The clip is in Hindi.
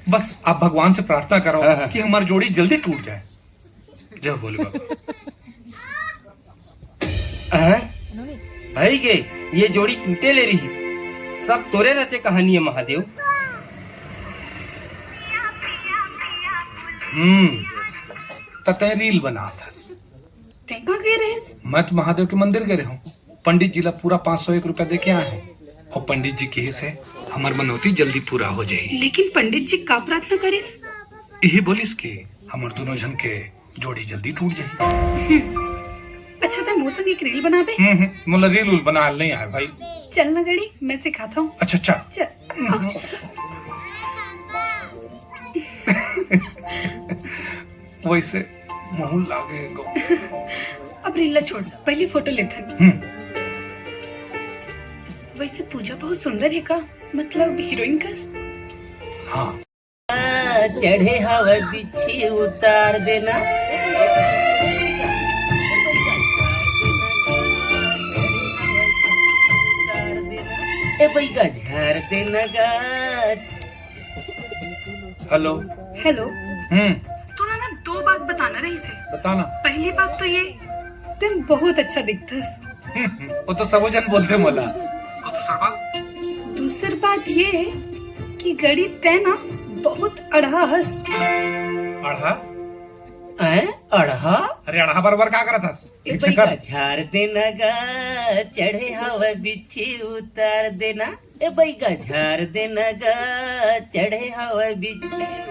बस आप भगवान से प्रार्थना करो कि हमारी जोड़ी जल्दी टूट जाए। जय बोले बाबा। भाई गे ये जोड़ी टूटे ले रही सब तोरे रचे कहानी है महादेव। तय रील बना था। तेका गए रहे? मैं तो महादेव के मंदिर गए हूँ। पंडित जी ला पूरा 501 रुपया दे के आए हूँ और पंडित जी के से हमार मनौती जल्दी पूरा हो जाए। लेकिन पंडित जी का प्रार्थना करिस? यही बोलिस के हमार दोनों जन के जोड़ी जल्दी टूट जाए। अच्छा तो मोर संग एक रील बनाबे? मोला रील उल बना नहीं आए भाई। चल ना गड़ी मैं सिखाता हूँ। अच्छा अच्छा चल। वैसे मोहन लागे गो। अब रीला छोड़ पहली फोटो लेते। वैसे पूजा बहुत सुंदर है का? मतलब हीरोइन कस? हाँ। चढ़े हवा बिच्छी उतार देना। ए बैगा झाड़ देना गा। Hello hello. तू ना 2 बात बताना रही से। बताना। पहली बात तो ये तुम बहुत अच्छा दिखता। वो तो सब जन बोलते मोला। दूसरी बात ये कि गड़ी तय ना बहुत अढ़ा हस। अढ़ा? अढ़ा? अरे अढ़ा बराबर क्या करा था? झाड़ देना गा चढ़े हवा बिच्छी उतार देना। ए बैगा झाड़ देना गा चढ़े हवा बिच्छी।